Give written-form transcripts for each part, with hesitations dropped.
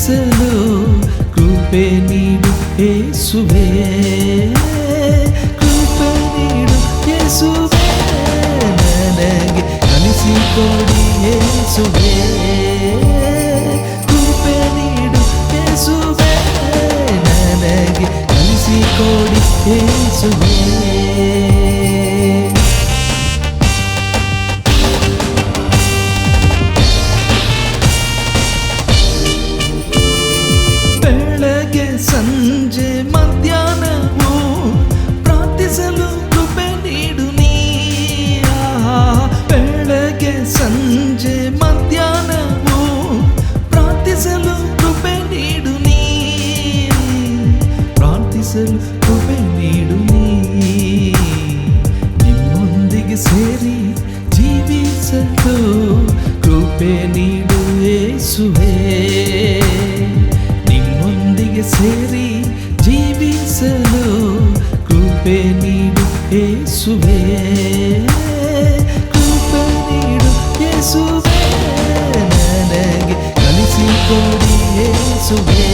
ಜೀವಿಸಲು ಕೃಪೆ ನೀಡು ಯೇಸುವೇ, ಕೃಪೆ ನೀಡು ಯೇಸುವೇ, ನನಗೆ ಕಲಿಸಿಕೊಡಿ ಯೇಸುವೇ, ಕೃಪೆ ನೀಡು ಯೇಸುವೇ, ನನಗೆ ಕಲಿಸಿಕೊಡಿ ಯೇಸುವೇ. ಸಂಜೆ ಮಧ್ಯಾಹ್ನವೂ ಪ್ರಾರ್ಥಿಸಲು ಕೃಪೆ ನೀಡು ನೀ, ಬೆಳಗ್ಗೆ ಸಂಜೆ ಮಧ್ಯಾಹ್ನವೂ ಪ್ರಾರ್ಥಿಸಲು ಕೃಪೆ ನೀಡು ನೀ, ಪ್ರಾರ್ಥಿಸಲು ಕೃಪೆ ನೀಡು ನೀ, ನಿಮ್ಮೊಂದಿಗೆ ಸೇರಿ ಜೀವಿಸಲು ಕೃಪೆ ನೀಡು ಯೇಸುವೇ, ಸೇರಿ ಜೀವಿಸಲು ಕೃಪೆ ನೀಡು ಯೇಸುವೇ, ಕೃಪೆ ನೀಡು ಯೇಸುವೇ, ನನಗೆ ಕಲಿಸಿಕೊಡಿ ಯೇಸುವೇ,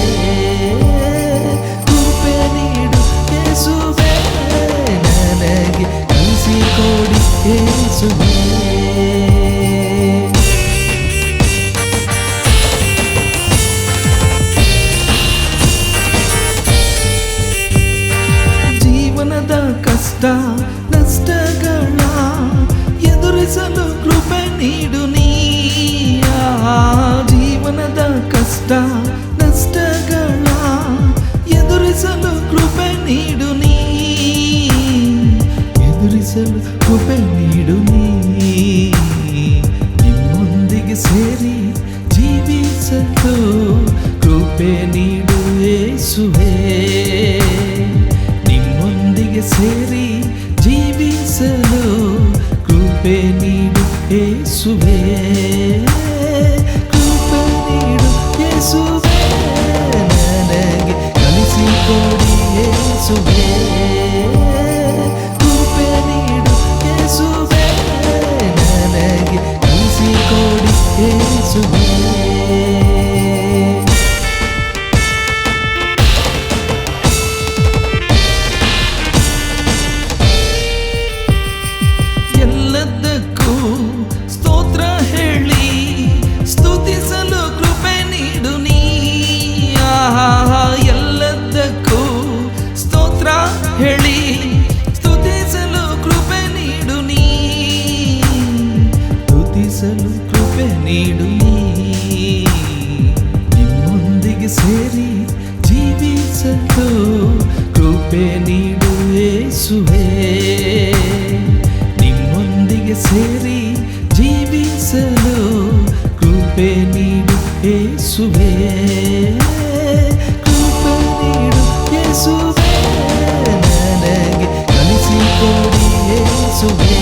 ಕೃಪೆ ನೀಡು ಯೇಸುವೇ, ನನಗೆ ಕಲಿಸಿಕೊಡಿ ಯೇಸುವೇ. ಕಷ್ಟ ನಷ್ಟಗಳ ಎದುರಿಸಲು ಕೃಪೆ ನೀಡು ನೀ, ಜೀವನದ ಕಷ್ಟ ನಷ್ಟಗಳ ಎದುರಿಸಲು ಕೃಪೆ ನೀಡು ನೀ, ಎದುರಿಸಲು ಕೃಪೆ ನೀಡು ನೀ, ನಿಮ್ಮೊಂದಿಗೆ ಸೇರಿ ಜೀವಿಸಲು ಕೃಪೆ ನೀಡು ಯೇಸುವೇ, ಸೇರಿ ಜೀವಿಸಲು ಕೃಪೆ ನೀಡು ಯೇಸುವೇ, ಕೃಪೆ ನೀಡು ಯೇಸುವೇ, ನನಗೆ ಕಲಿಸಿಕೊಡಿ ಯೇಸುವೇ, ಕೃಪೆ ನೀಡು ಯೇಸುವೇ, ನನಗೆ ಕಲಿಸಿಕೊಡಿ ಯೇಸುವೇ. ಸ್ತೋತ್ರ ಹೇಳಿ ಸ್ತುತಿಸಲು ಕೃಪೆ ನೀಡು ನೀ, ಎಲ್ಲದಕ್ಕೂ ಸ್ತೋತ್ರ ಹೇಳಿ ಸ್ತುತಿಸಲು ಕೃಪೆ ನೀಡು ನೀ, ಸ್ತುತಿಸಲು ಕೃಪೆ ನೀಡು ನೀ, ನಿಮ್ಮೊಂದಿಗೆ ಸೇರಿ ಜೀವಿಸಲು ಕೃಪೆ ನೀಡು ಯೇಸುವೇ, ಸೇರಿ ಜೀವಿಸಲು ಕೃಪೆ ನೀಡು ಯೇಸುವೇ, ಕೃಪೆ ನೀಡು ಯೇಸುವೇ, ನನಗೆ ಕಲಿಸಿಕೊಡಿ ಯೇಸುವೇ,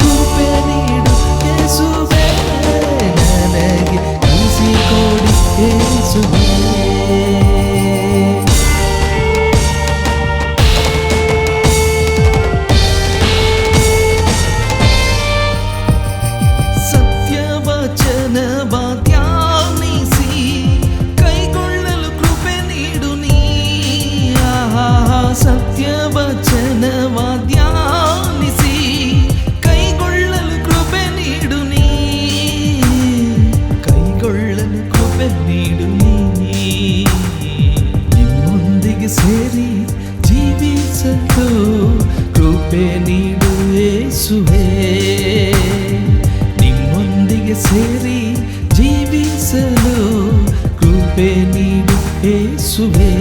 ಕೃಪೆ ನೀಡು ಯೇಸುವೇ, ನನಗೆ ಕಲಿಸಿಕೊಡಿ ಯೇಸುವೇ. ಧ್ಯಾನಿಸಿ ಕೈಗೊಳ್ಳಲು ಕೃಪೆ ನೀಡು ನೀ, ಸತ್ಯವಚನವ ಧ್ಯಾನಿಸಿ ಕೈಗೊಳ್ಳಲು ಕೃಪೆ ನೀಡು ನೀ, ಕೈಗೊಳ್ಳಲು ಕೃಪೆ ನೀಡು ನೀ, ನಿಮ್ಮೊಂದಿಗೆ ಸೇರಿ ಜೀವಿಸಲು ಕೃಪೆ ನೀಡು ಯೇಸುವೇ, ನಿಮ್ಮೊಂದಿಗೆ ಸೇರಿ ಜೀವಿಸಲು ಕೃಪೆ ನೀಡು ಯೇಸುವೇ,